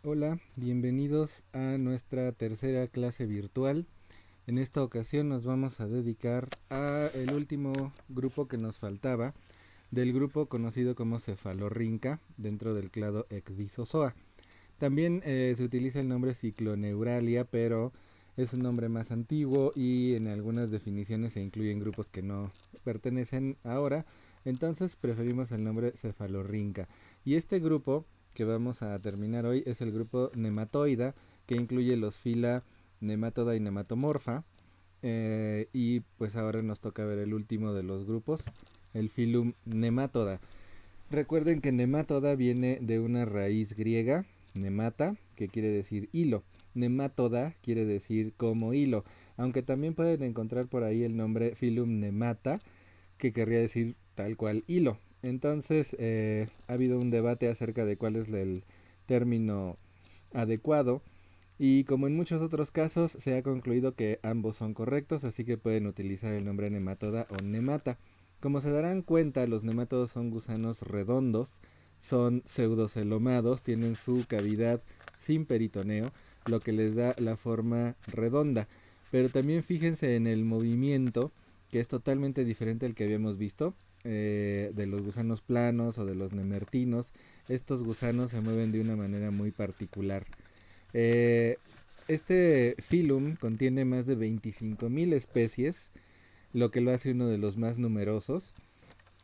Hola, bienvenidos a nuestra tercera clase virtual. En esta ocasión nos vamos a dedicar a el último grupo que nos faltaba, del grupo conocido como cefalorrinca dentro del clado Ecdysozoa. También se utiliza el nombre cicloneuralia, pero es un nombre más antiguo y en algunas definiciones se incluyen grupos que no pertenecen ahora, entonces preferimos el nombre cefalorrinca. Y este grupo que vamos a terminar hoy es el grupo nematoida, que incluye los fila nematoda y nematomorfa. Y pues ahora nos toca ver el último de los grupos, el filum nematoda. Recuerden que nematoda viene de una raíz griega, nemata, que quiere decir hilo. Nematoda quiere decir como hilo, aunque también pueden encontrar por ahí el nombre Phylum nemata, que querría decir tal cual hilo. Entonces ha habido un debate acerca de cuál es el término adecuado y como en muchos otros casos se ha concluido que ambos son correctos, así que pueden utilizar el nombre nematoda o nemata. Como se darán cuenta, los nematodos son gusanos redondos, son pseudocelomados, tienen su cavidad sin peritoneo, lo que les da la forma redonda. Pero también fíjense en el movimiento, que es totalmente diferente al que habíamos visto, de los gusanos planos o de los nemertinos. Estos gusanos se mueven de una manera muy particular. Eh, este filum contiene más de 25.000 especies, lo que lo hace uno de los más numerosos,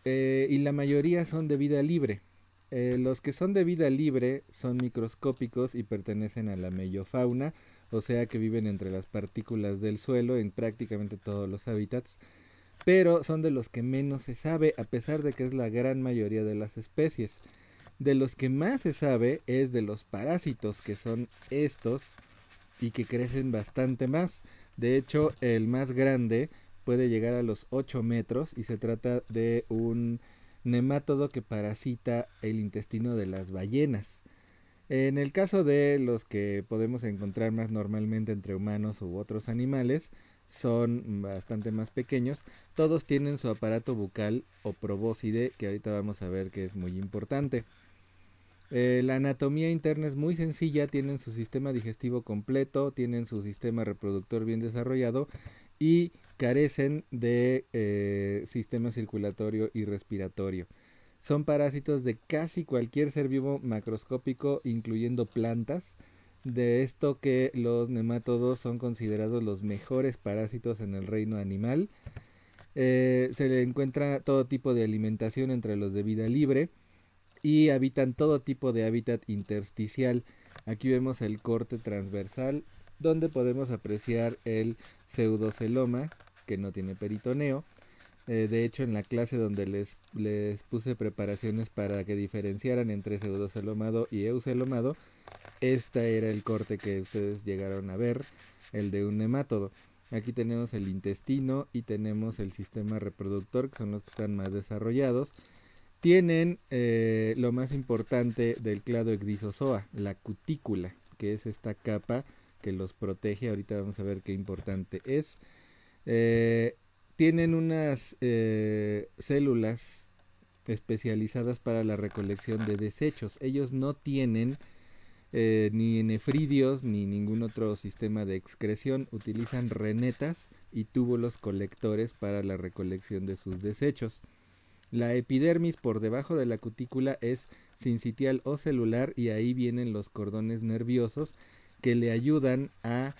y la mayoría son de vida libre. Los que son de vida libre son microscópicos y pertenecen a la meiofauna, o sea que viven entre las partículas del suelo en prácticamente todos los hábitats, pero son de los que menos se sabe, a pesar de que es la gran mayoría de las especies. De los que más se sabe es de los parásitos, que son estos y que crecen bastante más. De hecho, el más grande puede llegar a los 8 metros y se trata de un nemátodo que parasita el intestino de las ballenas. En el caso de los que podemos encontrar más normalmente entre humanos u otros animales, son bastante más pequeños. Todos tienen su aparato bucal o probóscide, que ahorita vamos a ver que es muy importante. La anatomía interna es muy sencilla, tienen su sistema digestivo completo, tienen su sistema reproductor bien desarrollado y carecen de sistema circulatorio y respiratorio. Son parásitos de casi cualquier ser vivo macroscópico, incluyendo plantas. De esto que los nemátodos son considerados los mejores parásitos en el reino animal. Se le encuentra todo tipo de alimentación entre los de vida libre y habitan todo tipo de hábitat intersticial. Aquí vemos el corte transversal donde podemos apreciar el pseudoceloma que no tiene peritoneo. De hecho, en la clase donde les puse preparaciones para que diferenciaran entre pseudocelomado y eucelomado, este era el corte que ustedes llegaron a ver, el de un nemátodo. Aquí tenemos el intestino y tenemos el sistema reproductor, que son los que están más desarrollados. Tienen lo más importante del clado Ecdysozoa, la cutícula, que es esta capa que los protege. Ahorita vamos a ver qué importante es. Eh, Tienen unas células especializadas para la recolección de desechos. Ellos no tienen ni nefridios ni ningún otro sistema de excreción. Utilizan renetas y túbulos colectores para la recolección de sus desechos. La epidermis por debajo de la cutícula es sincitial o celular y ahí vienen los cordones nerviosos que le ayudan a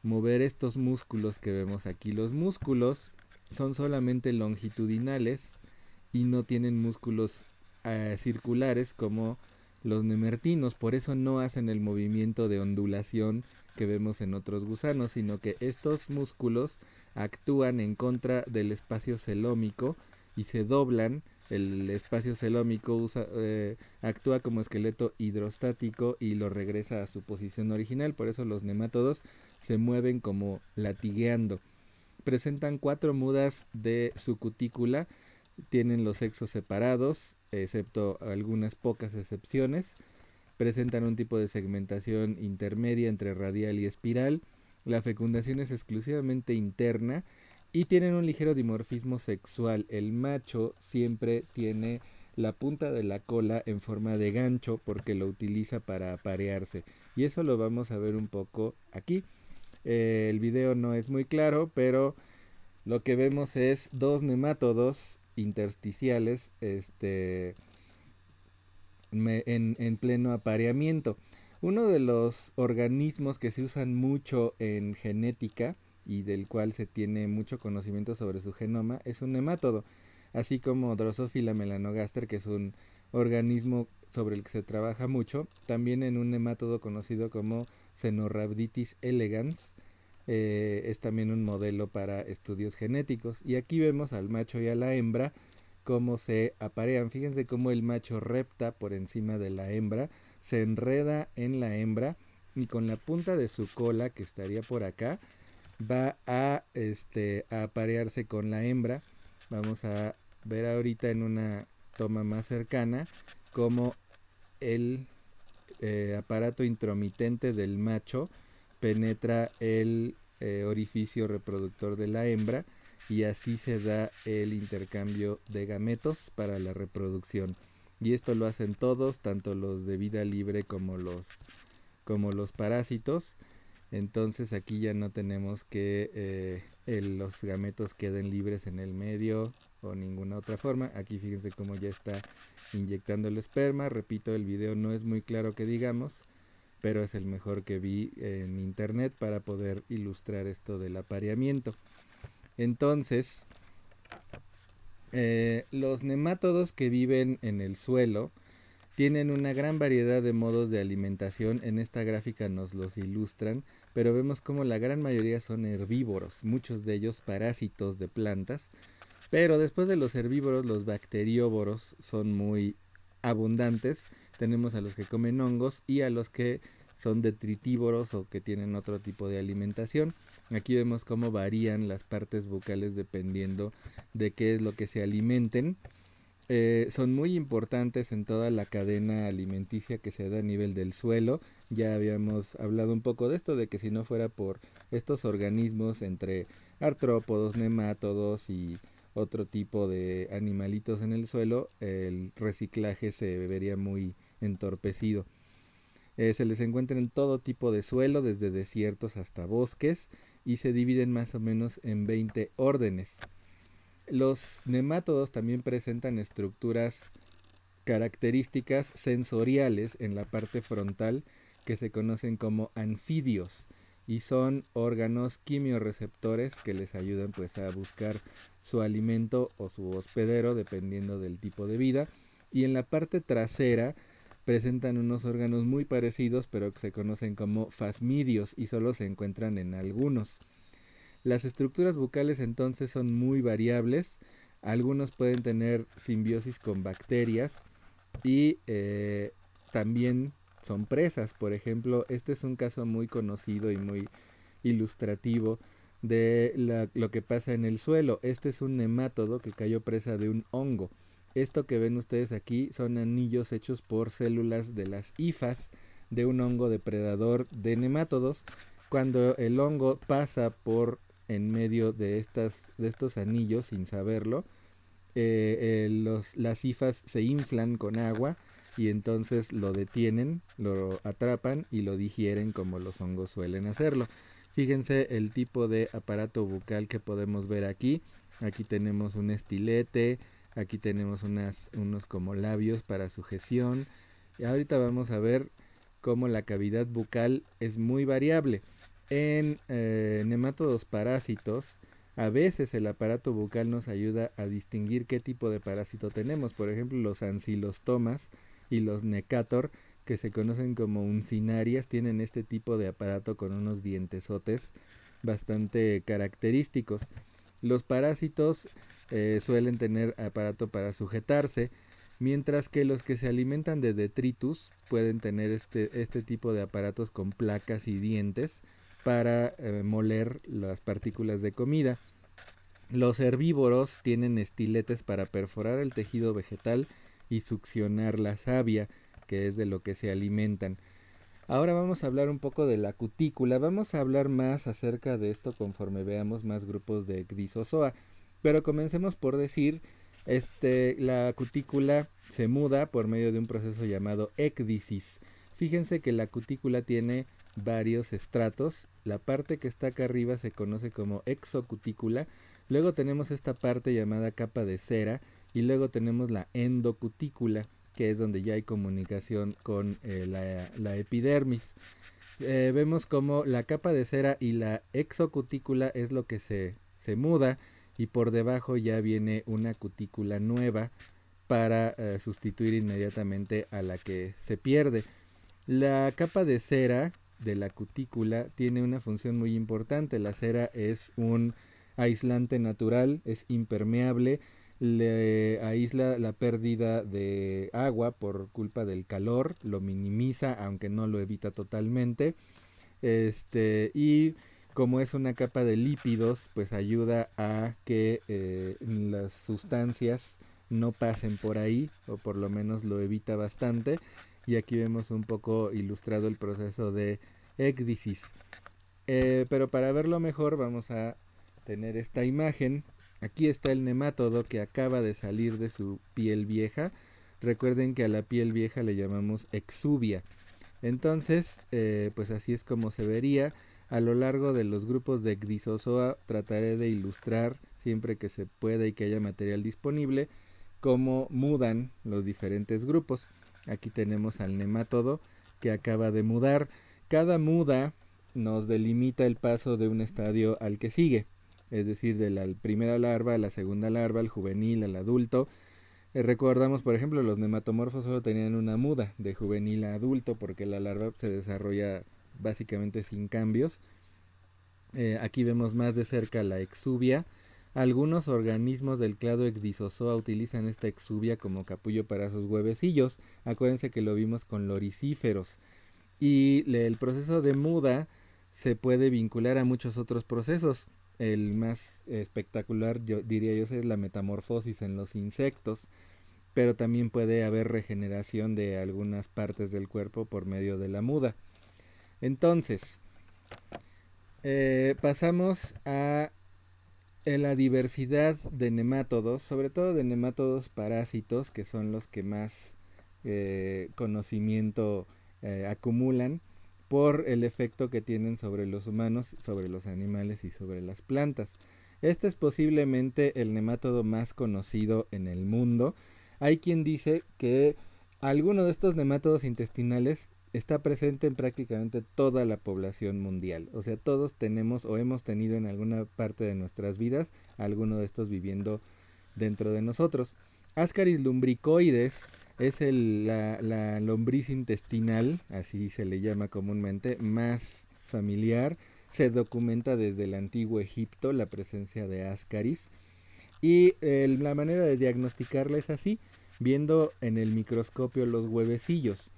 mover estos músculos que vemos aquí. Los músculos son solamente longitudinales y no tienen músculos circulares como los nemertinos, por eso no hacen el movimiento de ondulación que vemos en otros gusanos, sino que estos músculos actúan en contra del espacio celómico y se doblan. El espacio celómico actúa como esqueleto hidrostático y lo regresa a su posición original, por eso los nemátodos se mueven como latigueando. Presentan 4 mudas de su cutícula, tienen los sexos separados, excepto algunas pocas excepciones. Presentan un tipo de segmentación intermedia entre radial y espiral. La fecundación es exclusivamente interna y tienen un ligero dimorfismo sexual. El macho siempre tiene la punta de la cola en forma de gancho porque lo utiliza para aparearse. Y eso lo vamos a ver un poco aquí. El video no es muy claro, pero lo que vemos es dos nemátodos intersticiales en pleno apareamiento. Uno de los organismos que se usan mucho en genética y del cual se tiene mucho conocimiento sobre su genoma es un nemátodo, así como Drosophila melanogaster, que es un organismo sobre el que se trabaja mucho, también en un nemátodo conocido como Cenorhabditis elegans. Es también un modelo para estudios genéticos. Y aquí vemos al macho y a la hembra cómo se aparean. Fíjense cómo el macho repta por encima de la hembra, se enreda en la hembra y con la punta de su cola, que estaría por acá, va a aparearse con la hembra. Vamos a ver ahorita en una toma más cercana cómo el aparato intromitente del macho penetra el orificio reproductor de la hembra y así se da el intercambio de gametos para la reproducción. Y esto lo hacen todos, tanto los de vida libre como los parásitos. Entonces aquí ya no tenemos que los gametos queden libres en el medio o ninguna otra forma. Aquí fíjense cómo ya está inyectando el esperma. Repito, el video no es muy claro que digamos, pero es el mejor que vi en internet para poder ilustrar esto del apareamiento. Entonces, los nemátodos que viven en el suelo tienen una gran variedad de modos de alimentación. En esta gráfica nos los ilustran, pero vemos como la gran mayoría son herbívoros, muchos de ellos parásitos de plantas. Pero después de los herbívoros, los bacterióvoros son muy abundantes. Tenemos a los que comen hongos y a los que son detritívoros o que tienen otro tipo de alimentación. Aquí vemos cómo varían las partes bucales dependiendo de qué es lo que se alimenten. Son muy importantes en toda la cadena alimenticia que se da a nivel del suelo. Ya habíamos hablado un poco de esto, de que si no fuera por estos organismos entre artrópodos, nemátodos y otro tipo de animalitos en el suelo, el reciclaje se vería muy entorpecido. Se les encuentra en todo tipo de suelo, desde desiertos hasta bosques, y se dividen más o menos en 20 órdenes. Los nemátodos también presentan estructuras características sensoriales en la parte frontal que se conocen como anfidios y son órganos quimiorreceptores que les ayudan pues a buscar su alimento o su hospedero dependiendo del tipo de vida. Y en la parte trasera presentan unos órganos muy parecidos pero que se conocen como fasmidios y solo se encuentran en algunos. Las estructuras bucales entonces son muy variables. Algunos pueden tener simbiosis con bacterias y también son presas. Por ejemplo, este es un caso muy conocido y muy ilustrativo de lo que pasa en el suelo. Este es un nemátodo que cayó presa de un hongo. Esto que ven ustedes aquí son anillos hechos por células de las hifas de un hongo depredador de nemátodos. Cuando el hongo pasa por en medio de estos anillos sin saberlo, las hifas se inflan con agua y entonces lo detienen, lo atrapan y lo digieren como los hongos suelen hacerlo. Fíjense el tipo de aparato bucal que podemos ver aquí. Aquí tenemos un estilete, aquí tenemos unos como labios para sujeción. Y ahorita vamos a ver cómo la cavidad bucal es muy variable. En nemátodos parásitos, a veces el aparato bucal nos ayuda a distinguir qué tipo de parásito tenemos. Por ejemplo, los ancilostomas y los necator, que se conocen como uncinarias, tienen este tipo de aparato con unos dientesotes bastante característicos. Los parásitos suelen tener aparato para sujetarse, mientras que los que se alimentan de detritus pueden tener este tipo de aparatos con placas y dientes para moler las partículas de comida. Los herbívoros tienen estiletes para perforar el tejido vegetal y succionar la savia, que es de lo que se alimentan. Ahora vamos a hablar un poco de la cutícula. Vamos a hablar más acerca de esto conforme veamos más grupos de Ecdysozoa. Pero comencemos por decir, la cutícula se muda por medio de un proceso llamado ecdisis. Fíjense que la cutícula tiene varios estratos. La parte que está acá arriba se conoce como exocutícula. Luego tenemos esta parte llamada capa de cera y luego tenemos la endocutícula, que es donde ya hay comunicación con la epidermis. Vemos como la capa de cera y la exocutícula es lo que se muda y por debajo ya viene una cutícula nueva para sustituir inmediatamente a la que se pierde. La capa de cera de la cutícula tiene una función muy importante. La cera es un aislante natural, es impermeable, le aísla la pérdida de agua por culpa del calor, lo minimiza aunque no lo evita totalmente. Y como es una capa de lípidos, pues ayuda a que las sustancias no pasen por ahí, o por lo menos lo evita bastante. Y aquí vemos un poco ilustrado el proceso de ecdisis. Pero para verlo mejor vamos a tener esta imagen. Aquí está el nemátodo que acaba de salir de su piel vieja. Recuerden que a la piel vieja le llamamos exuvia. Entonces, pues así es como se vería. A lo largo de los grupos de Ecdysozoa trataré de ilustrar, siempre que se pueda y que haya material disponible, cómo mudan los diferentes grupos. Aquí tenemos al nemátodo que acaba de mudar. Cada muda nos delimita el paso de un estadio al que sigue, es decir, de la primera larva a la segunda larva, al juvenil, al adulto. Recordamos, por ejemplo, los nematomorfos solo tenían una muda de juvenil a adulto porque la larva se desarrolla básicamente sin cambios. Aquí vemos más de cerca la exuvia. Algunos organismos del clado Ecdysozoa utilizan esta exuvia como capullo para sus huevecillos. Acuérdense que lo vimos con loricíferos. Y el proceso de muda se puede vincular a muchos otros procesos. El más espectacular, yo diría yo, es la metamorfosis en los insectos, pero también puede haber regeneración de algunas partes del cuerpo por medio de la muda. Entonces, pasamos a la diversidad de nemátodos, sobre todo de nemátodos parásitos, que son los que más conocimiento acumulan por el efecto que tienen sobre los humanos, sobre los animales y sobre las plantas. Este es posiblemente el nemátodo más conocido en el mundo. Hay quien dice que alguno de estos nemátodos intestinales está presente en prácticamente toda la población mundial. O sea, todos tenemos o hemos tenido en alguna parte de nuestras vidas alguno de estos viviendo dentro de nosotros. Ascaris lumbricoides es la lombriz intestinal, así se le llama comúnmente, más familiar. Se documenta desde el antiguo Egipto la presencia de Ascaris. Y la manera de diagnosticarla es así, viendo en el microscopio los huevecillos.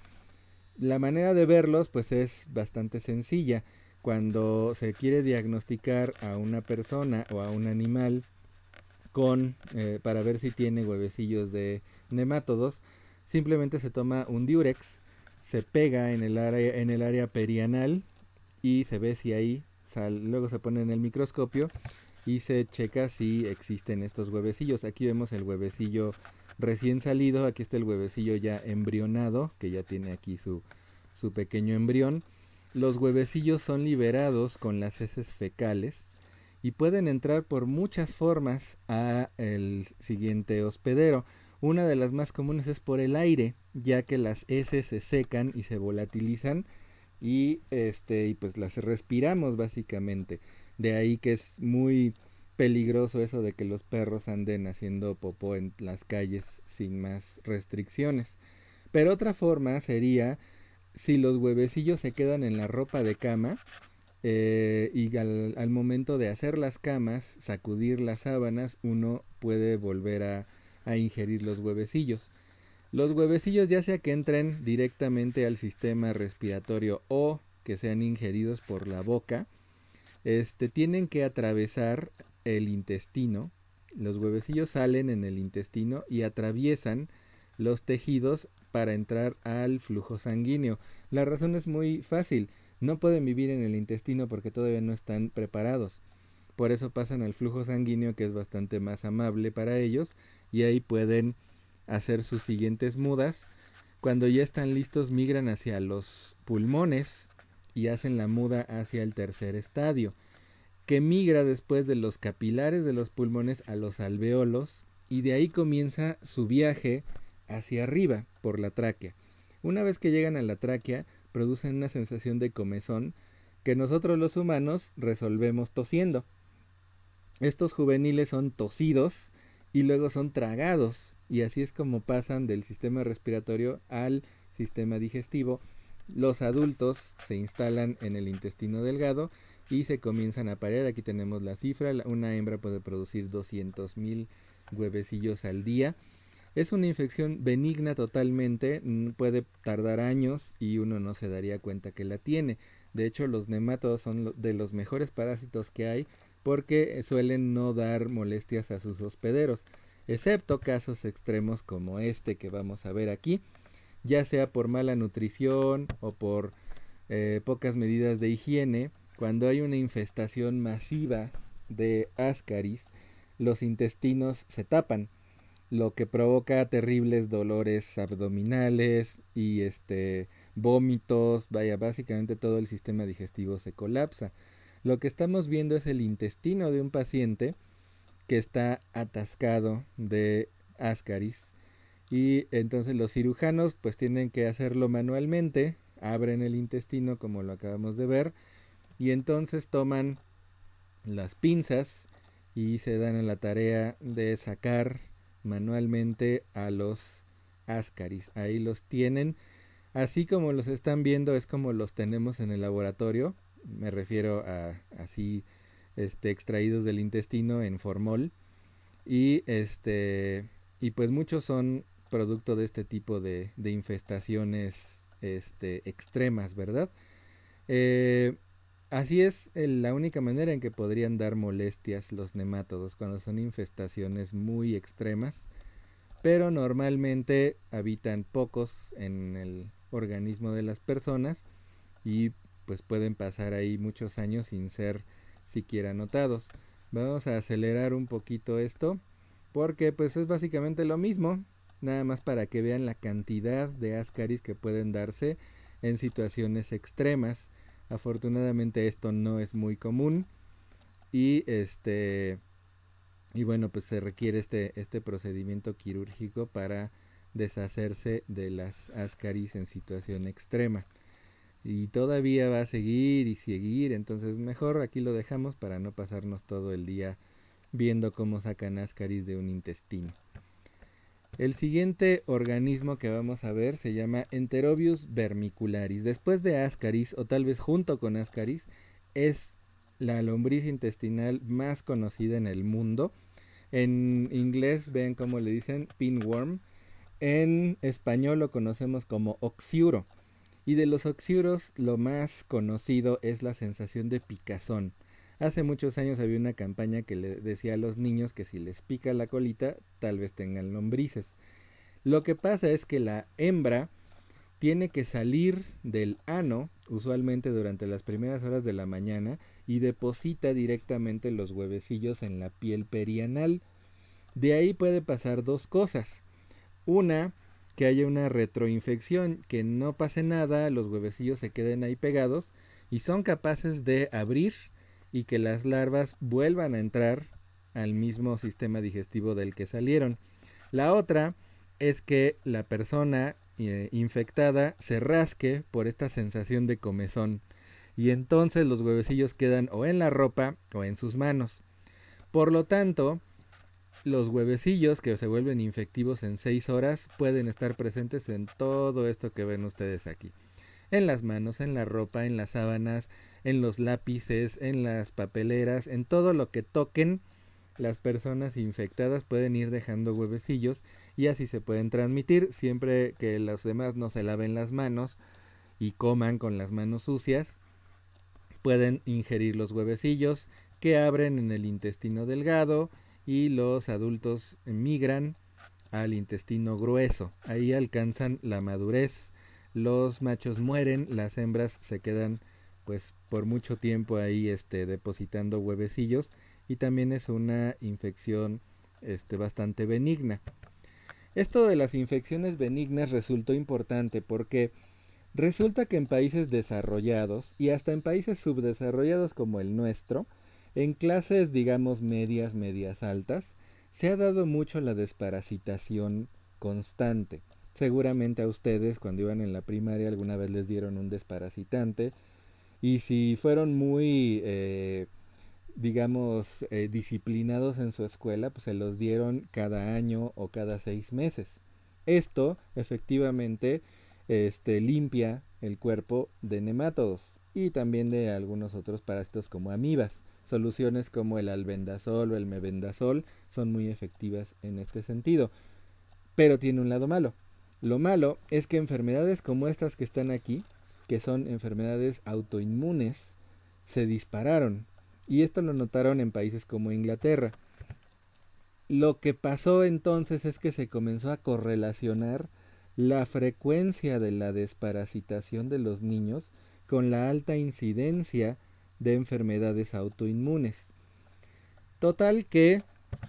La manera de verlos pues es bastante sencilla. Cuando se quiere diagnosticar a una persona o a un animal para ver si tiene huevecillos de nemátodos, simplemente se toma un diurex, se pega en el área perianal y se ve si ahí luego se pone en el microscopio y se checa si existen estos huevecillos. Aquí vemos el huevecillo recién salido, aquí está el huevecillo ya embrionado, que ya tiene aquí su pequeño embrión. Los huevecillos son liberados con las heces fecales y pueden entrar por muchas formas a el siguiente hospedero. Una de las más comunes es por el aire, ya que las heces se secan y se volatilizan y pues las respiramos básicamente. De ahí que es muy peligroso eso de que los perros anden haciendo popó en las calles sin más restricciones. Pero otra forma sería si los huevecillos se quedan en la ropa de cama y al momento de hacer las camas, sacudir las sábanas, uno puede volver a ingerir los huevecillos. Los huevecillos, ya sea que entren directamente al sistema respiratorio o que sean ingeridos por la boca, tienen que atravesar el intestino. Los huevecillos salen en el intestino y atraviesan los tejidos para entrar al flujo sanguíneo. La razón es muy fácil. No pueden vivir en el intestino porque todavía no están preparados. Por eso pasan al flujo sanguíneo, que es bastante más amable para ellos, y ahí pueden hacer sus siguientes mudas. Cuando ya están listos, migran hacia los pulmones y hacen la muda hacia el tercer estadio, que migra después de los capilares de los pulmones a los alveolos, y de ahí comienza su viaje hacia arriba por la tráquea. Una vez que llegan a la tráquea, producen una sensación de comezón que nosotros los humanos resolvemos tosiendo. Estos juveniles son tosidos y luego son tragados, y así es como pasan del sistema respiratorio al sistema digestivo. Los adultos se instalan en el intestino delgado y se comienzan a parir. Aquí tenemos la cifra. Una hembra puede producir 200,000 huevecillos al día. Es una infección benigna totalmente, puede tardar años y uno no se daría cuenta que la tiene. De hecho, los nemátodos son de los mejores parásitos que hay, porque suelen no dar molestias a sus hospederos, excepto casos extremos como este que vamos a ver aquí, ya sea por mala nutrición o por pocas medidas de higiene. Cuando hay una infestación masiva de Ascaris, los intestinos se tapan, lo que provoca terribles dolores abdominales y vómitos. Vaya, básicamente todo el sistema digestivo se colapsa. Lo que estamos viendo es el intestino de un paciente que está atascado de Ascaris, y entonces los cirujanos pues tienen que hacerlo manualmente. Abren el intestino como lo acabamos de ver, y entonces toman las pinzas y se dan a la tarea de sacar manualmente a los Ascaris. Ahí los tienen, así como los están viendo, es como los tenemos en el laboratorio. Me refiero a así extraídos del intestino en formol, y y pues muchos son producto de este tipo de infestaciones extremas, ¿verdad? Eh, Así es la única manera en que podrían dar molestias los nemátodos, cuando son infestaciones muy extremas, pero normalmente habitan pocos en el organismo de las personas, y pues pueden pasar ahí muchos años sin ser siquiera notados. Vamos a acelerar un poquito esto, porque pues es básicamente lo mismo, nada más para que vean la cantidad de Ascaris que pueden darse en situaciones extremas. Afortunadamente esto no es muy común, y y bueno, pues se requiere este procedimiento quirúrgico para deshacerse de las Ascaris en situación extrema. Y todavía va a seguir y seguir, entonces mejor aquí lo dejamos para no pasarnos todo el día viendo cómo sacan Ascaris de un intestino. El siguiente organismo que vamos a ver se llama Enterobius vermicularis. Después de Ascaris, o tal vez junto con Ascaris, es la lombriz intestinal más conocida en el mundo. En inglés ven cómo le dicen pinworm. En español lo conocemos como oxiuro. Y de los oxiuros, lo más conocido es la sensación de picazón. Hace muchos años había una campaña que le decía a los niños que si les pica la colita, tal vez tengan lombrices. Lo que pasa es que la hembra tiene que salir del ano, usualmente durante las primeras horas de la mañana, y deposita directamente los huevecillos en la piel perianal. De ahí puede pasar dos cosas. Una, que haya una retroinfección, que no pase nada, los huevecillos se queden ahí pegados y son capaces de abrir, y que las larvas vuelvan a entrar al mismo sistema digestivo del que salieron. La otra es que la persona infectada se rasque por esta sensación de comezón, y entonces los huevecillos quedan o en la ropa o en sus manos. Por lo tanto, los huevecillos que se vuelven infectivos en 6 horas pueden estar presentes en todo esto que ven ustedes aquí. En las manos, en la ropa, en las sábanas, en los lápices, en las papeleras, en todo lo que toquen. Las personas infectadas pueden ir dejando huevecillos, y así se pueden transmitir, siempre que los demás no se laven las manos y coman con las manos sucias. Pueden ingerir los huevecillos, que abren en el intestino delgado, y los adultos migran al intestino grueso. Ahí alcanzan la madurez. Los machos mueren, las hembras se quedan pues por mucho tiempo ahí depositando huevecillos, y también es una infección bastante benigna. Esto de las infecciones benignas resultó importante porque resulta que en países desarrollados y hasta en países subdesarrollados como el nuestro, en clases digamos medias, medias altas, se ha dado mucho la desparasitación constante. Seguramente a ustedes cuando iban en la primaria alguna vez les dieron un desparasitante y si fueron muy, digamos, disciplinados en su escuela, pues se los dieron cada año o cada 6 meses. Esto efectivamente limpia el cuerpo de nemátodos y también de algunos otros parásitos como amibas. Soluciones como el albendazol o el mebendazol son muy efectivas en este sentido, pero tiene un lado malo. Lo malo es que enfermedades como estas que están aquí, que son enfermedades autoinmunes, se dispararon. Y esto lo notaron en países como Inglaterra. Lo que pasó entonces es que se comenzó a correlacionar la frecuencia de la desparasitación de los niños con la alta incidencia de enfermedades autoinmunes. Total que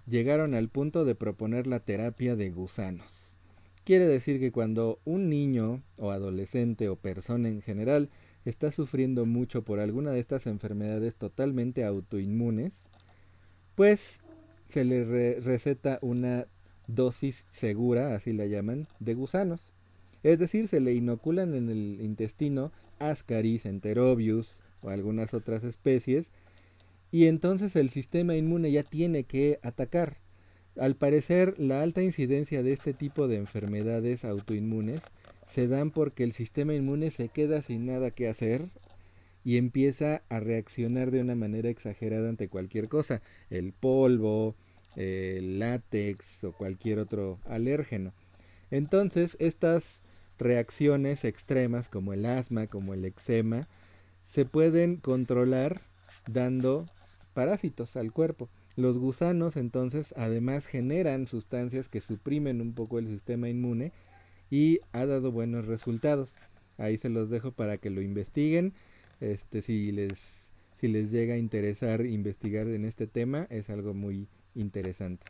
llegaron al punto de proponer la terapia de gusanos. Quiere decir que cuando un niño o adolescente o persona en general está sufriendo mucho por alguna de estas enfermedades totalmente autoinmunes, pues se le receta una dosis segura, así la llaman, de gusanos. Es decir, se le inoculan en el intestino Ascaris, Enterobius o algunas otras especies y entonces el sistema inmune ya tiene que atacar. Al parecer, la alta incidencia de este tipo de enfermedades autoinmunes se dan porque el sistema inmune se queda sin nada que hacer y empieza a reaccionar de una manera exagerada ante cualquier cosa, el polvo, el látex o cualquier otro alérgeno. Entonces, estas reacciones extremas como el asma, como el eczema, se pueden controlar dando parásitos al cuerpo. Los gusanos entonces además generan sustancias que suprimen un poco el sistema inmune y ha dado buenos resultados. Ahí se los dejo para que lo investiguen. Si les llega a interesar investigar en este tema, es algo muy interesante.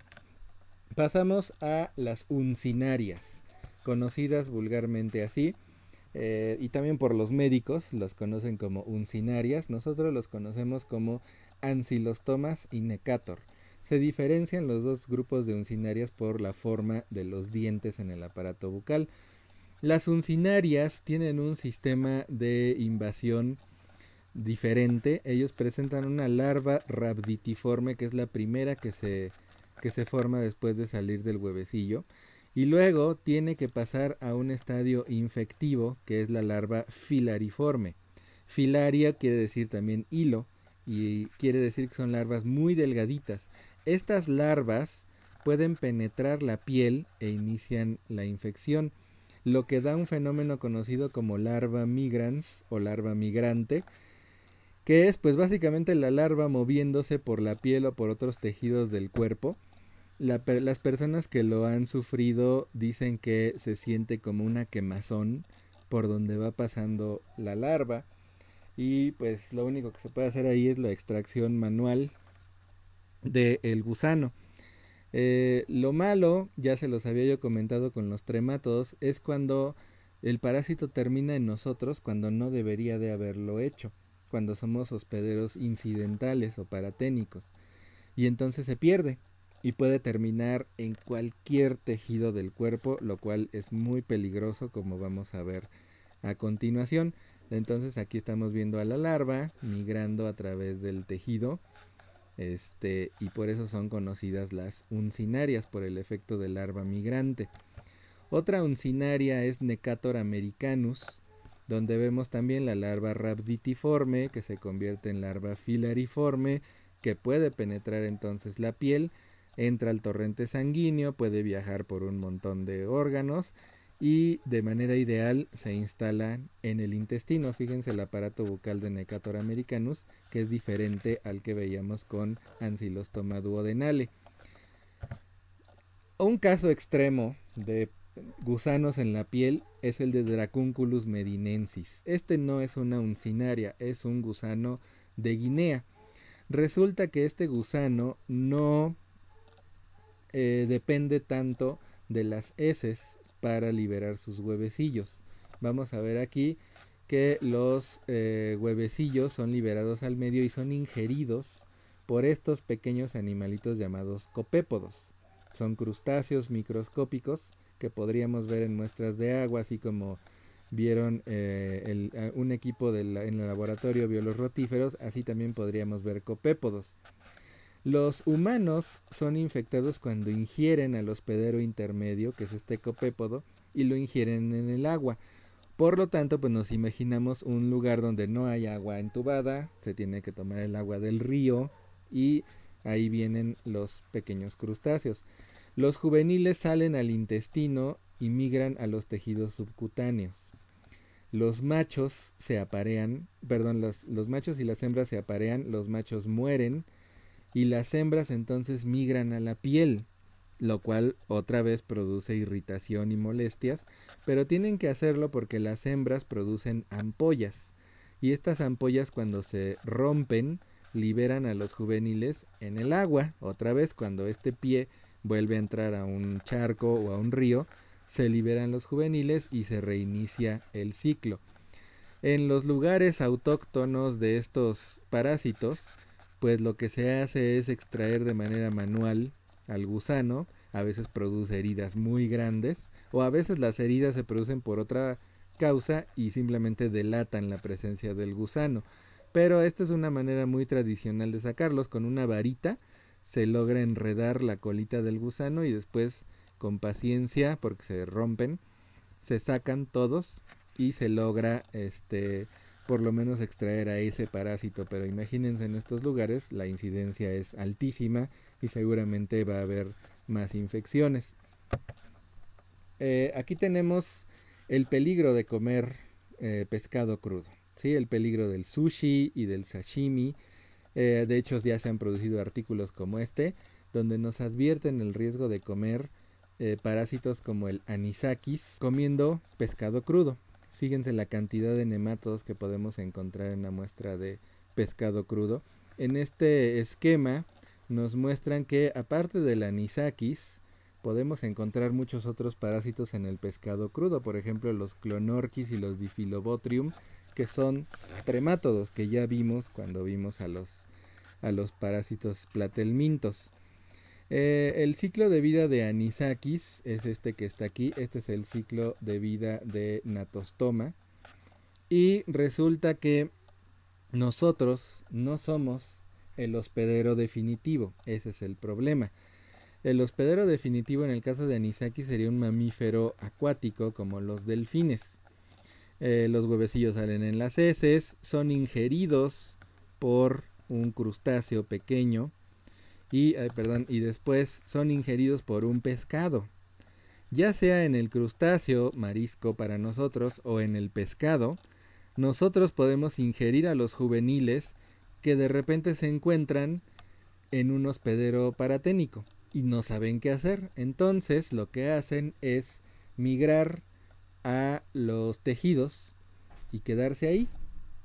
Pasamos a las uncinarias, conocidas vulgarmente así, y también por los médicos los conocen como uncinarias. Nosotros los conocemos como ancilostomas y necator. Se diferencian los dos grupos de uncinarias por la forma de los dientes en el aparato bucal. Las uncinarias tienen un sistema de invasión diferente. Ellos presentan una larva rhabditiforme, que es la primera que se forma después de salir del huevecillo. Y luego tiene que pasar a un estadio infectivo, que es la larva filariforme. Filaria quiere decir también hilo, y quiere decir que son larvas muy delgaditas. Estas larvas pueden penetrar la piel e inician la infección, lo que da un fenómeno conocido como larva migrans o larva migrante, que es pues básicamente la larva moviéndose por la piel o por otros tejidos del cuerpo. Las personas que lo han sufrido dicen que se siente como una quemazón por donde va pasando la larva y pues lo único que se puede hacer ahí es la extracción manual del gusano. Lo malo, ya se los había yo comentado con los tremátodos, es cuando el parásito termina en nosotros cuando no debería de haberlo hecho, cuando somos hospederos incidentales o paraténicos, y entonces se pierde y puede terminar en cualquier tejido del cuerpo, lo cual es muy peligroso, como vamos a ver a continuación. Entonces aquí estamos viendo a la larva migrando a través del tejido, y por eso son conocidas las uncinarias, por el efecto de larva migrante. Otra uncinaria es Necator americanus, donde vemos también la larva rhabditiforme, que se convierte en larva filariforme, que puede penetrar entonces la piel, entra al torrente sanguíneo, puede viajar por un montón de órganos y de manera ideal se instala en el intestino. Fíjense el aparato bucal de Necator americanus, que es diferente al que veíamos con Ancylostoma duodenale. Un caso extremo de gusanos en la piel es el de Dracunculus medinensis. Este no es una uncinaria, es un gusano de Guinea. Resulta que este gusano no depende tanto de las heces para liberar sus huevecillos. Vamos a ver aquí que los huevecillos son liberados al medio y son ingeridos por estos pequeños animalitos llamados copépodos. Son crustáceos microscópicos que podríamos ver en muestras de agua, así como vieron un equipo en el laboratorio vio los rotíferos, así también podríamos ver copépodos. Los humanos son infectados cuando ingieren al hospedero intermedio, que es este copépodo, y lo ingieren en el agua. Por lo tanto, pues nos imaginamos un lugar donde no hay agua entubada, se tiene que tomar el agua del río y ahí vienen los pequeños crustáceos. Los juveniles salen al intestino y migran a los tejidos subcutáneos. Los machos se aparean, perdón, los machos y las hembras se aparean, los machos mueren y las hembras entonces migran a la piel, lo cual otra vez produce irritación y molestias, pero tienen que hacerlo porque las hembras producen ampollas y estas ampollas cuando se rompen liberan a los juveniles en el agua, otra vez cuando este pie vuelve a entrar a un charco o a un río, se liberan los juveniles y se reinicia el ciclo. En los lugares autóctonos de estos parásitos, pues lo que se hace es extraer de manera manual al gusano, a veces produce heridas muy grandes, o a veces las heridas se producen por otra causa y simplemente delatan la presencia del gusano. Pero esta es una manera muy tradicional de sacarlos, con una varita se logra enredar la colita del gusano y después con paciencia, porque se rompen, se sacan todos y se logra por lo menos extraer a ese parásito, pero imagínense en estos lugares la incidencia es altísima y seguramente va a haber más infecciones. Aquí tenemos el peligro de comer pescado crudo, ¿sí? El peligro del sushi y del sashimi. De hecho ya se han producido artículos como este donde nos advierten el riesgo de comer parásitos como el anisakis comiendo pescado crudo. Fíjense la cantidad de nematodos que podemos encontrar en la muestra de pescado crudo. En este esquema nos muestran que aparte del anisakis podemos encontrar muchos otros parásitos en el pescado crudo, por ejemplo los clonorchis y los difilobotrium, que son tremátodos que ya vimos cuando vimos a los parásitos platelmintos. El ciclo de vida de Anisakis es este que está aquí. Este es el ciclo de vida de Natostoma. Y resulta que nosotros no somos el hospedero definitivo. Ese es el problema. El hospedero definitivo en el caso de Anisakis sería un mamífero acuático como los delfines. Los huevecillos salen en las heces, son ingeridos por un crustáceo pequeño y después son ingeridos por un pescado. Ya sea en el crustáceo, marisco para nosotros, o en el pescado, nosotros podemos ingerir a los juveniles que de repente se encuentran en un hospedero paraténico y no saben qué hacer. Entonces lo que hacen es migrar a los tejidos y quedarse ahí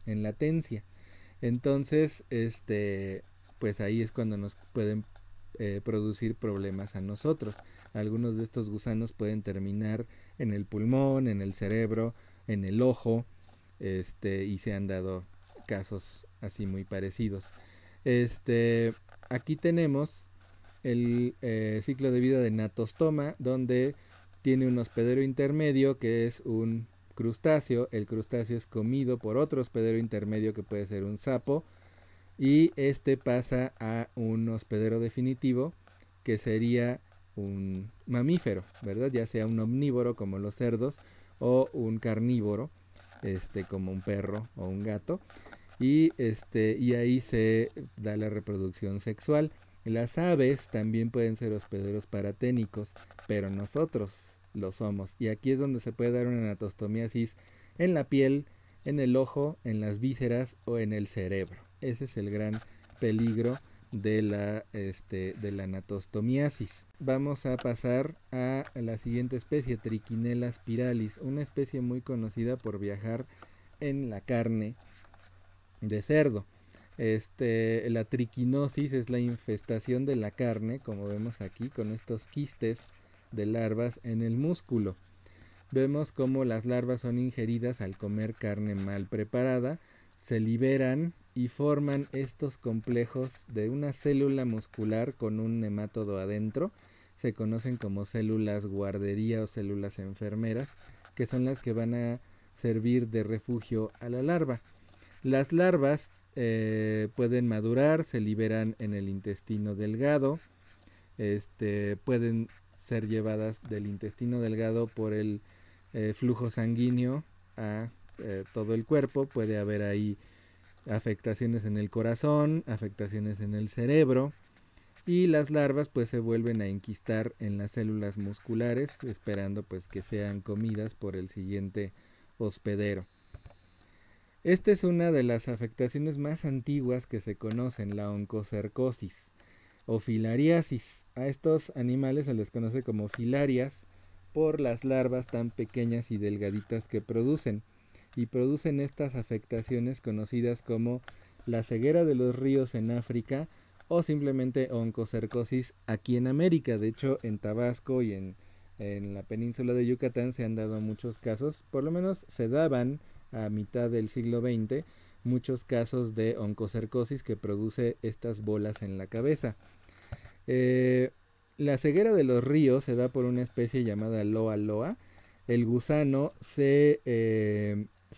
en latencia. Entonces, pues ahí es cuando nos pueden producir problemas a nosotros. Algunos de estos gusanos pueden terminar en el pulmón, en el cerebro, en el ojo, y se han dado casos así muy parecidos. Aquí tenemos el ciclo de vida de Natostoma, donde tiene un hospedero intermedio que es un crustáceo. El crustáceo es comido por otro hospedero intermedio que puede ser un sapo y este pasa a un hospedero definitivo que sería un mamífero, ¿verdad? Ya sea un omnívoro como los cerdos o un carnívoro, como un perro o un gato, y ahí se da la reproducción sexual. Las aves también pueden ser hospederos paraténicos, pero nosotros lo somos. Y aquí es donde se puede dar una anatostomiasis en la piel, en el ojo, en las vísceras o en el cerebro. Ese es el gran peligro de la anatostomiasis. Vamos a pasar a la siguiente especie, Trichinella spiralis, una especie muy conocida por viajar en la carne de cerdo. La triquinosis es la infestación de la carne, como vemos aquí, con estos quistes de larvas en el músculo. Vemos cómo las larvas son ingeridas al comer carne mal preparada, se liberan y forman estos complejos de una célula muscular con un nemátodo adentro. Se conocen como células guardería o células enfermeras, que son las que van a servir de refugio a la larva. Las larvas pueden madurar, se liberan en el intestino delgado, pueden ser llevadas del intestino delgado por el flujo sanguíneo a todo el cuerpo. Puede haber ahí afectaciones en el corazón, afectaciones en el cerebro, y las larvas pues se vuelven a enquistar en las células musculares, esperando pues que sean comidas por el siguiente hospedero. Esta es una de las afectaciones más antiguas que se conocen, la oncocercosis o filariasis. A estos animales se les conoce como filarias por las larvas tan pequeñas y delgaditas que producen, y producen estas afectaciones conocidas como la ceguera de los ríos en África o simplemente oncocercosis aquí en América. De hecho, en Tabasco y en la península de Yucatán se han dado muchos casos, por lo menos se daban a mitad del siglo XX, muchos casos de oncocercosis que produce estas bolas en la cabeza. La ceguera de los ríos se da por una especie llamada loa loa. El gusano se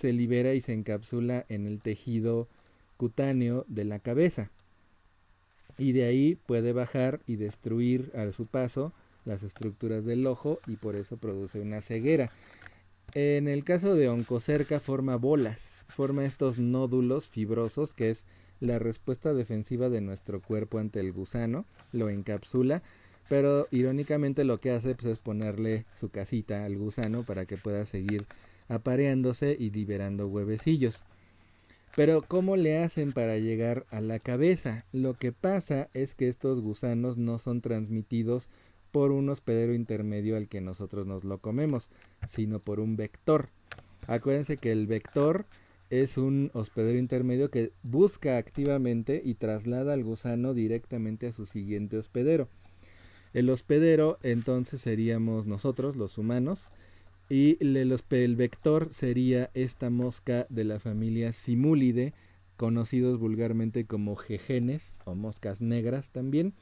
libera y se encapsula en el tejido cutáneo de la cabeza, y de ahí puede bajar y destruir a su paso las estructuras del ojo, y por eso produce una ceguera. En el caso de oncocerca forma bolas, forma estos nódulos fibrosos, que es la respuesta defensiva de nuestro cuerpo ante el gusano, lo encapsula, pero irónicamente lo que hace pues, es ponerle su casita al gusano para que pueda seguir apareándose y liberando huevecillos. Pero ¿cómo le hacen para llegar a la cabeza? Lo que pasa es que estos gusanos no son transmitidos por un hospedero intermedio al que nosotros nos lo comemos, sino por un vector. Acuérdense que el vector es un hospedero intermedio que busca activamente y traslada al gusano directamente a su siguiente hospedero. El hospedero entonces seríamos nosotros, los humanos, y el vector sería esta mosca de la familia Simulidae, conocidos vulgarmente como jejenes o moscas negras también.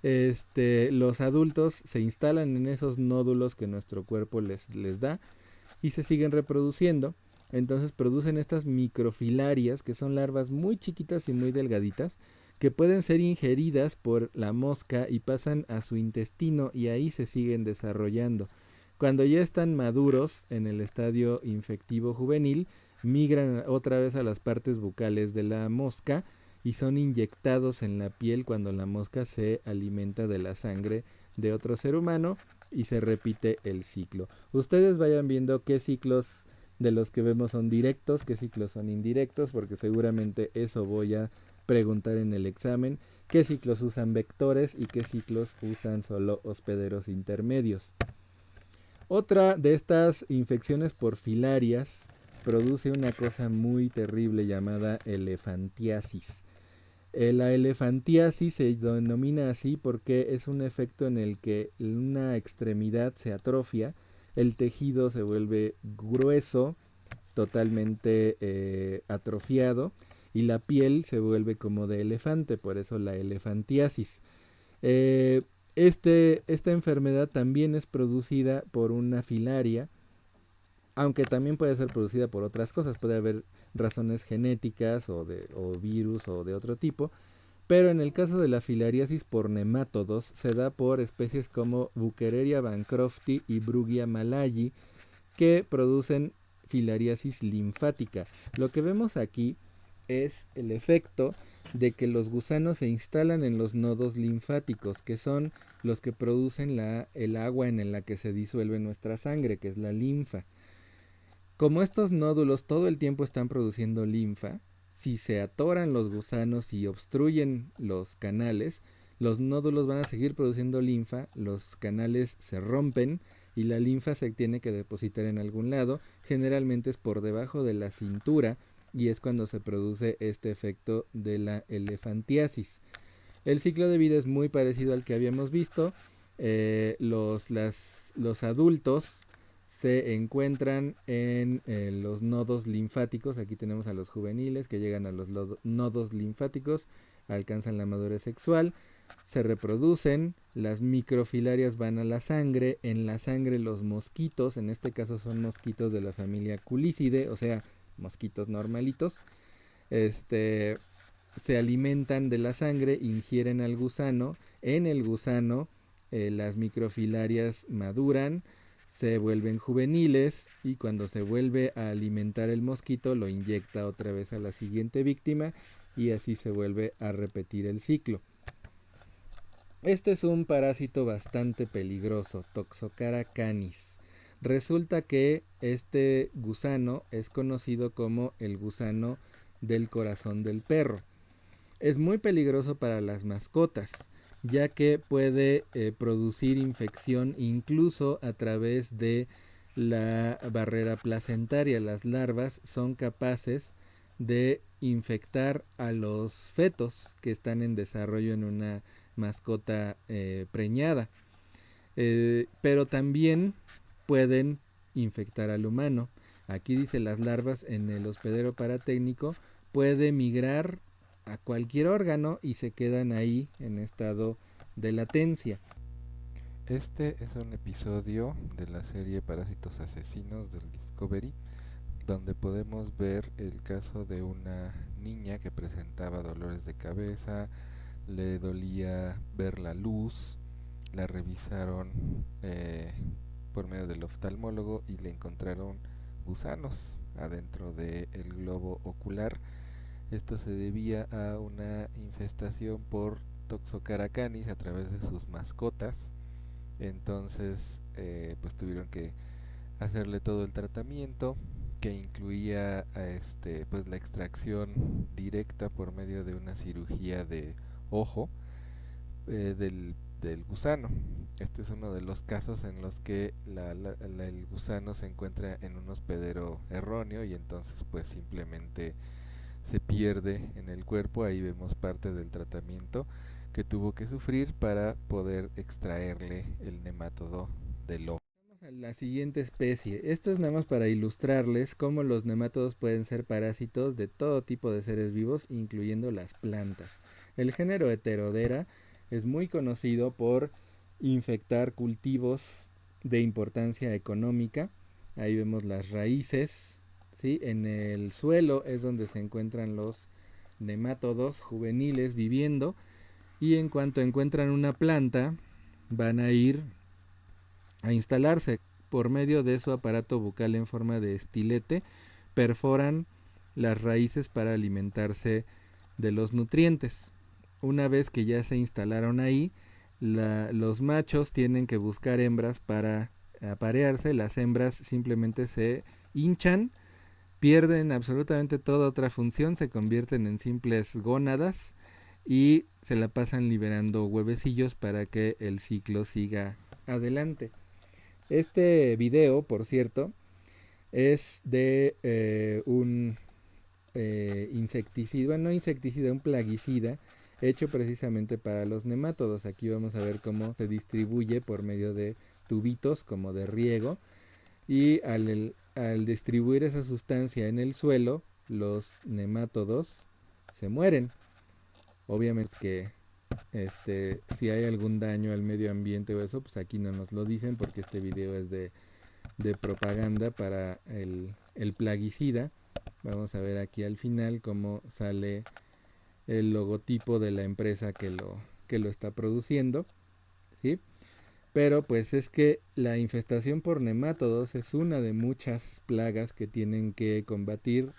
Los adultos se instalan en esos nódulos que nuestro cuerpo les da y se siguen reproduciendo. Entonces producen estas microfilarias, que son larvas muy chiquitas y muy delgaditas, que pueden ser ingeridas por la mosca y pasan a su intestino, y ahí se siguen desarrollando. Cuando ya están maduros en el estadio infectivo juvenil, migran otra vez a las partes bucales de la mosca y son inyectados en la piel cuando la mosca se alimenta de la sangre de otro ser humano, y se repite el ciclo. Ustedes vayan viendo qué ciclos de los que vemos son directos, qué ciclos son indirectos, porque seguramente eso voy a preguntar en el examen, qué ciclos usan vectores y qué ciclos usan solo hospederos intermedios. Otra de estas infecciones por filarias produce una cosa muy terrible llamada elefantiasis. La elefantiasis se denomina así porque es un efecto en el que una extremidad se atrofia, el tejido se vuelve grueso, totalmente atrofiado, y la piel se vuelve como de elefante, por eso la elefantiasis. Esta enfermedad también es producida por una filaria, aunque también puede ser producida por otras cosas. Puede haber razones genéticas o virus o de otro tipo, pero en el caso de la filariasis por nemátodos se da por especies como Buchereria bancrofti y Brugia malayi, que producen filariasis linfática. Lo que vemos aquí es el efecto de que los gusanos se instalan en los nodos linfáticos, que son los que producen el agua en la que se disuelve nuestra sangre, que es la linfa. Como estos nódulos todo el tiempo están produciendo linfa, si se atoran los gusanos y obstruyen los canales, los nódulos van a seguir produciendo linfa, los canales se rompen y la linfa se tiene que depositar en algún lado, generalmente es por debajo de la cintura, y es cuando se produce este efecto de la elefantiasis. El ciclo de vida es muy parecido al que habíamos visto. los adultos se encuentran en los nodos linfáticos. Aquí tenemos a los juveniles que llegan a los nodos linfáticos, alcanzan la madurez sexual, se reproducen, las microfilarias van a la sangre, en la sangre los mosquitos, en este caso son mosquitos de la familia Culicidae, o sea, mosquitos normalitos, se alimentan de la sangre, ingieren al gusano, en el gusano las microfilarias maduran, se vuelven juveniles y cuando se vuelve a alimentar el mosquito lo inyecta otra vez a la siguiente víctima y así se vuelve a repetir el ciclo. Este es un parásito bastante peligroso, Toxocara canis. Resulta que este gusano es conocido como el gusano del corazón del perro. Es muy peligroso para las mascotas, ya que puede producir infección incluso a través de la barrera placentaria. Las larvas son capaces de infectar a los fetos que están en desarrollo en una mascota preñada, pero también pueden infectar al humano. Aquí dice las larvas en el hospedero paratécnico puede migrar a cualquier órgano y se quedan ahí en estado de latencia. Este es un episodio de la serie Parásitos Asesinos del Discovery, donde podemos ver el caso de una niña que presentaba dolores de cabeza, le dolía ver la luz, la revisaron por medio del oftalmólogo y le encontraron gusanos adentro del globo ocular. Esto se debía a una infestación por Toxocara canis a través de sus mascotas. Entonces pues tuvieron que hacerle todo el tratamiento que incluía pues la extracción directa por medio de una cirugía de ojo del gusano. Este es uno de los casos en los que el gusano se encuentra en un hospedero erróneo y entonces pues simplemente se pierde en el cuerpo. Ahí vemos parte del tratamiento que tuvo que sufrir para poder extraerle el nemátodo del ojo. Vamos a la siguiente especie. Esto es nada más para ilustrarles cómo los nemátodos pueden ser parásitos de todo tipo de seres vivos, incluyendo las plantas. El género Heterodera es muy conocido por infectar cultivos de importancia económica. Ahí vemos las raíces, ¿sí? En el suelo es donde se encuentran los nemátodos juveniles viviendo y en cuanto encuentran una planta van a ir a instalarse por medio de su aparato bucal en forma de estilete, perforan las raíces para alimentarse de los nutrientes. Una vez que ya se instalaron ahí, los machos tienen que buscar hembras para aparearse. Las hembras simplemente se hinchan, pierden absolutamente toda otra función, se convierten en simples gónadas y se la pasan liberando huevecillos para que el ciclo siga adelante. Este video, por cierto, es de un insecticida, bueno, no insecticida, un plaguicida hecho precisamente para los nemátodos. Aquí vamos a ver cómo se distribuye por medio de tubitos como de riego y al distribuir esa sustancia en el suelo, los nemátodos se mueren. Obviamente que si hay algún daño al medio ambiente o eso, pues aquí no nos lo dicen porque este video es de propaganda para el plaguicida. Vamos a ver aquí al final cómo sale el logotipo de la empresa que lo está produciendo, ¿sí? Pero pues es que la infestación por nemátodos es una de muchas plagas que tienen que combatir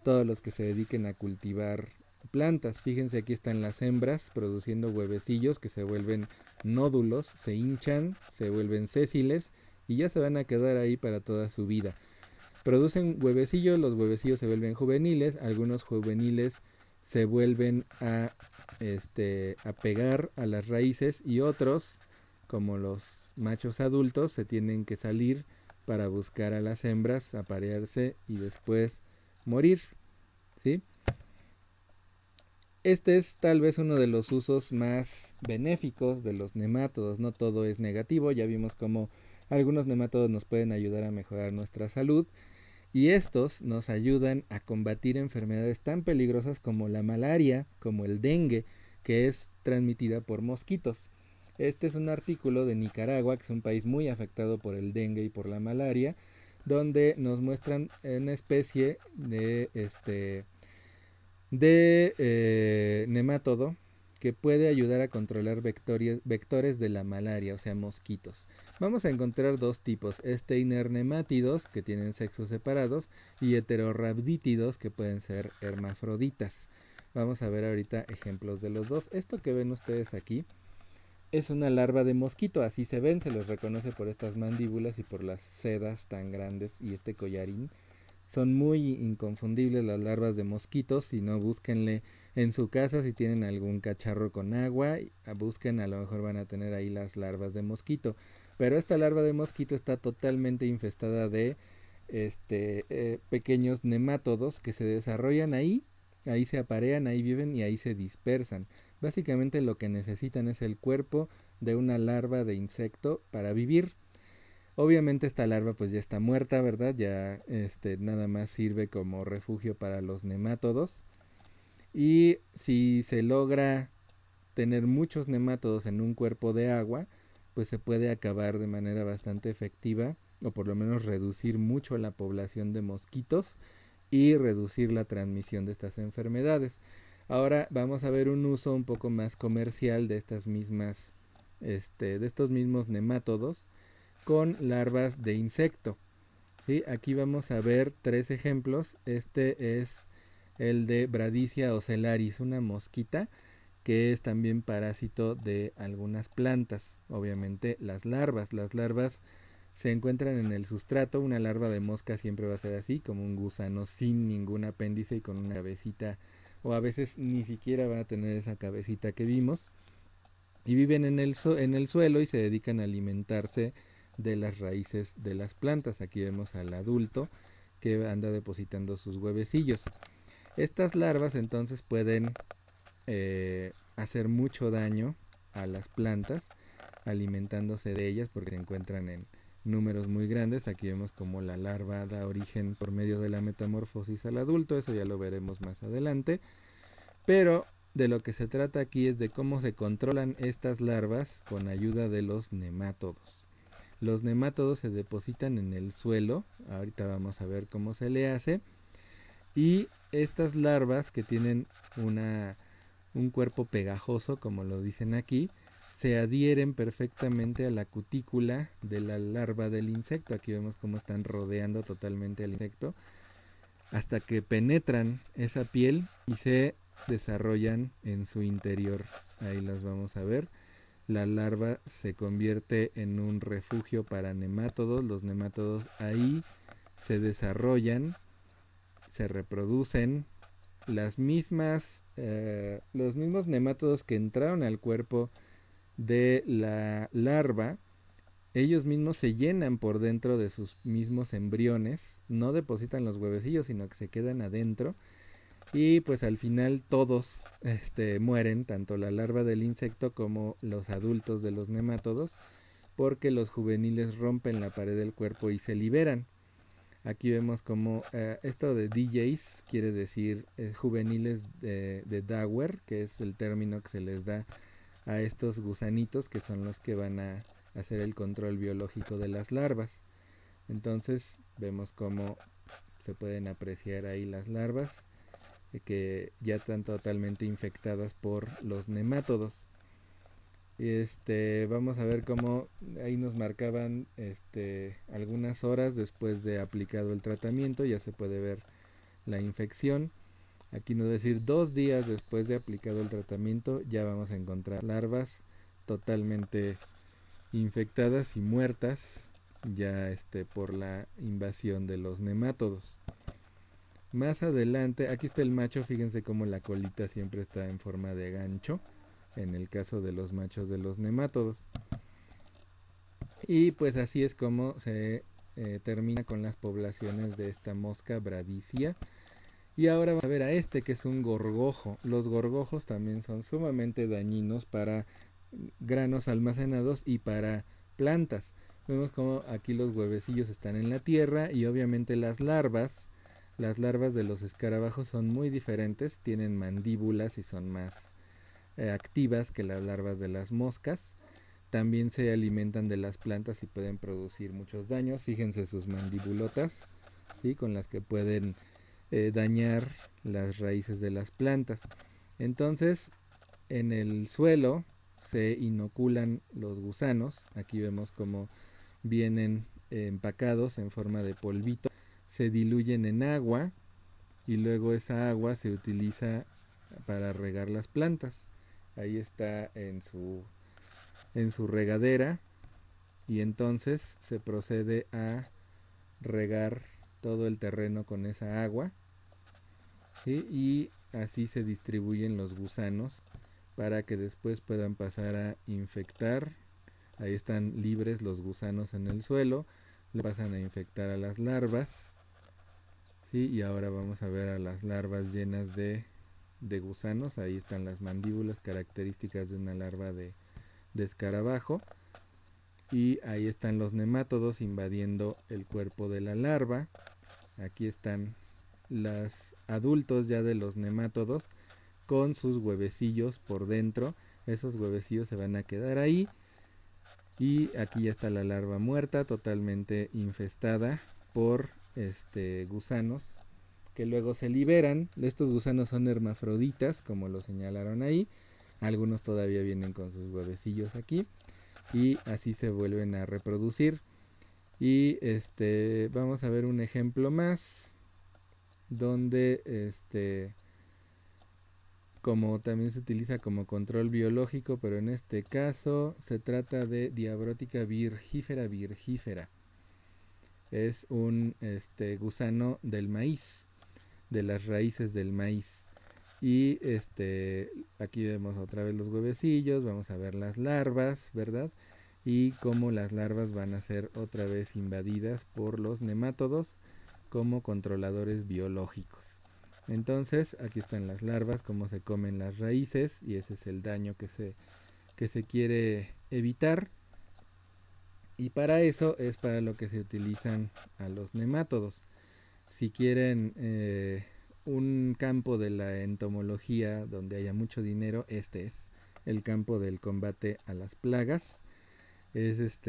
todos los que se dediquen a cultivar plantas. Fíjense, aquí están las hembras produciendo huevecillos que se vuelven nódulos, se hinchan, se vuelven sésiles y ya se van a quedar ahí para toda su vida. Producen huevecillos, los huevecillos se vuelven juveniles, algunos juveniles se vuelven a pegar a las raíces y otros, como los machos adultos, se tienen que salir para buscar a las hembras, aparearse y después morir, ¿sí? Este es tal vez uno de los usos más benéficos de los nemátodos. No todo es negativo, ya vimos cómo algunos nemátodos nos pueden ayudar a mejorar nuestra salud y estos nos ayudan a combatir enfermedades tan peligrosas como la malaria, como el dengue, que es transmitida por mosquitos. Este es un artículo de Nicaragua, que es un país muy afectado por el dengue y por la malaria, donde nos muestran una especie de nemátodo que puede ayudar a controlar vectores de la malaria, o sea, mosquitos. Vamos a encontrar dos tipos, steinernemátidos, que tienen sexos separados, y heterorhabdítidos, que pueden ser hermafroditas. Vamos a ver ahorita ejemplos de los dos. Esto que ven ustedes aquí es una larva de mosquito, así se ven, se los reconoce por estas mandíbulas y por las sedas tan grandes y este collarín. Son muy inconfundibles las larvas de mosquitos, si no búsquenle en su casa si tienen algún cacharro con agua, busquen, a lo mejor van a tener ahí las larvas de mosquito. Pero esta larva de mosquito está totalmente infestada de pequeños nemátodos que se desarrollan ahí, ahí se aparean, ahí viven y ahí se dispersan. Básicamente lo que necesitan es el cuerpo de una larva de insecto para vivir. Obviamente esta larva pues ya está muerta, ¿verdad? Ya nada más sirve como refugio para los nemátodos. Y si se logra tener muchos nemátodos en un cuerpo de agua, pues se puede acabar de manera bastante efectiva o por lo menos reducir mucho la población de mosquitos y reducir la transmisión de estas enfermedades. Ahora vamos a ver un uso un poco más comercial de estas mismas, de estos mismos nemátodos con larvas de insecto. ¿Sí? Aquí vamos a ver tres ejemplos. Este es el de Bradicia ocellaris, una mosquita que es también parásito de algunas plantas. Obviamente las larvas. Las larvas se encuentran en el sustrato. Una larva de mosca siempre va a ser así, como un gusano sin ningún apéndice y con una cabecita, o a veces ni siquiera va a tener esa cabecita que vimos. Y viven en el suelo y se dedican a alimentarse de las raíces de las plantas. Aquí vemos al adulto que anda depositando sus huevecillos. Estas larvas entonces pueden hacer mucho daño a las plantas alimentándose de ellas porque se encuentran en números muy grandes. Aquí vemos como la larva da origen por medio de la metamorfosis al adulto, eso ya lo veremos más adelante. Pero de lo que se trata aquí es de cómo se controlan estas larvas con ayuda de los nemátodos. Los nemátodos se depositan en el suelo, ahorita vamos a ver cómo se le hace, y estas larvas que tienen un cuerpo pegajoso, como lo dicen aquí, se adhieren perfectamente a la cutícula de la larva del insecto. Aquí vemos cómo están rodeando totalmente al insecto hasta que penetran esa piel y se desarrollan en su interior. Ahí las vamos a ver. La larva se convierte en un refugio para nemátodos. Los nemátodos ahí se desarrollan, se reproducen. Los mismos nemátodos que entraron al cuerpo de la larva, ellos mismos se llenan por dentro de sus mismos embriones, no depositan los huevecillos, sino que se quedan adentro y pues al final todos mueren, tanto la larva del insecto como los adultos de los nemátodos, porque los juveniles rompen la pared del cuerpo y se liberan. Aquí vemos como esto de DJs quiere decir juveniles de Dower, que es el término que se les da a estos gusanitos que son los que van a hacer el control biológico de las larvas. Entonces vemos cómo se pueden apreciar ahí las larvas que ya están totalmente infectadas por los nemátodos. Vamos a ver cómo ahí nos marcaban algunas horas después de aplicado el tratamiento, ya se puede ver la infección. Aquí nos va a decir 2 días después de aplicado el tratamiento ya vamos a encontrar larvas totalmente infectadas y muertas ya por la invasión de los nemátodos. Más adelante, aquí está el macho, fíjense cómo la colita siempre está en forma de gancho, en el caso de los machos de los nemátodos. Y pues así es como se termina con las poblaciones de esta mosca Bradicia. Y ahora vamos a ver a este que es un gorgojo. Los gorgojos también son sumamente dañinos para granos almacenados y para plantas. Vemos como aquí los huevecillos están en la tierra y obviamente las larvas de los escarabajos son muy diferentes, tienen mandíbulas y son más activas que las larvas de las moscas. También se alimentan de las plantas y pueden producir muchos daños. Fíjense sus mandibulotas, ¿sí? Con las que pueden dañar las raíces de las plantas. Entonces, en el suelo se inoculan los gusanos. Aquí vemos cómo vienen empacados en forma de polvito. Se diluyen en agua y luego esa agua se utiliza para regar las plantas. Ahí está en su regadera y entonces se procede a regar todo el terreno con esa agua, ¿sí? Y así se distribuyen los gusanos para que después puedan pasar a infectar. Ahí están libres los gusanos en el suelo, le pasan a infectar a las larvas, ¿sí? Y ahora vamos a ver a las larvas llenas de gusanos. Ahí están las mandíbulas características de una larva de escarabajo. Y ahí están los nemátodos invadiendo el cuerpo de la larva. Aquí están los adultos ya de los nemátodos con sus huevecillos por dentro. Esos huevecillos se van a quedar ahí. Y aquí ya está la larva muerta, totalmente infestada por gusanos que luego se liberan. Estos gusanos son hermafroditas, como lo señalaron ahí. Algunos todavía vienen con sus huevecillos aquí. Y así se vuelven a reproducir. Y vamos a ver un ejemplo más donde como también se utiliza como control biológico, pero en este caso se trata de Diabrótica virgífera. Es un gusano del maíz, de las raíces del maíz. Y aquí vemos otra vez los huevecillos, vamos a ver las larvas, ¿verdad? Y cómo las larvas van a ser otra vez invadidas por los nemátodos como controladores biológicos. Entonces, aquí están las larvas, cómo se comen las raíces, y ese es el daño que se quiere evitar. Y para eso es para lo que se utilizan a los nemátodos. Si quieren un campo de la entomología donde haya mucho dinero, este es el campo del combate a las plagas. Es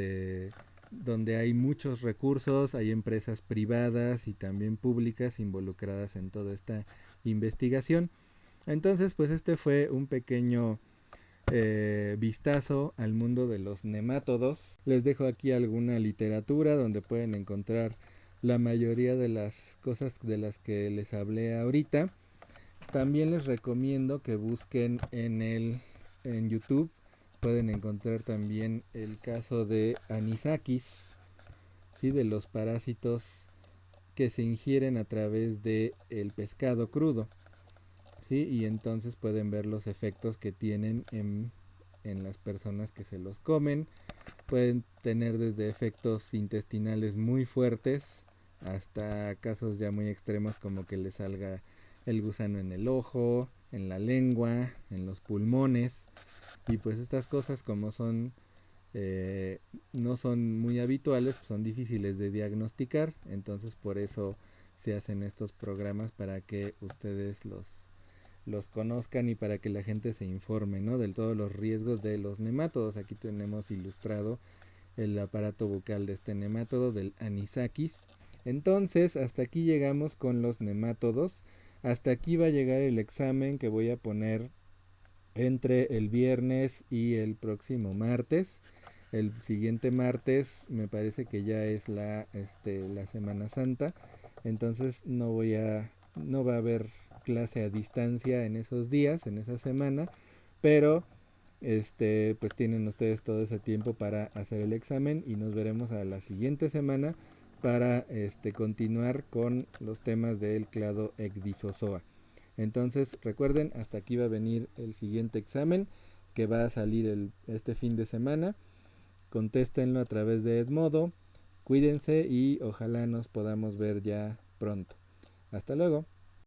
donde hay muchos recursos, hay empresas privadas y también públicas involucradas en toda esta investigación. Entonces, pues este fue un pequeño vistazo al mundo de los nemátodos. Les dejo aquí alguna literatura donde pueden encontrar la mayoría de las cosas de las que les hablé ahorita. También les recomiendo que busquen en YouTube. Pueden encontrar también el caso de Anisakis, ¿sí? De los parásitos que se ingieren a través de el pescado crudo, ¿sí? Y entonces pueden ver los efectos que tienen en las personas que se los comen. Pueden tener desde efectos intestinales muy fuertes hasta casos ya muy extremos como que les salga el gusano en el ojo, en la lengua, en los pulmones. Y pues estas cosas como son no son muy habituales, pues son difíciles de diagnosticar. Entonces por eso se hacen estos programas para que ustedes los conozcan y para que la gente se informe, ¿no? De todos los riesgos de los nemátodos. Aquí tenemos ilustrado el aparato bucal de este nemátodo, del Anisakis. Entonces, hasta aquí llegamos con los nemátodos. Hasta aquí va a llegar el examen que voy a poner entre el viernes y el próximo martes. El siguiente martes me parece que ya es la Semana Santa. Entonces no va a haber clase a distancia en esos días, en esa semana. Pero pues tienen ustedes todo ese tiempo para hacer el examen y nos veremos a la siguiente semana para continuar con los temas del clado Ecdysozoa. Entonces recuerden, hasta aquí va a venir el siguiente examen que va a salir este fin de semana. Contéstenlo a través de Edmodo. Cuídense y ojalá nos podamos ver ya pronto. Hasta luego.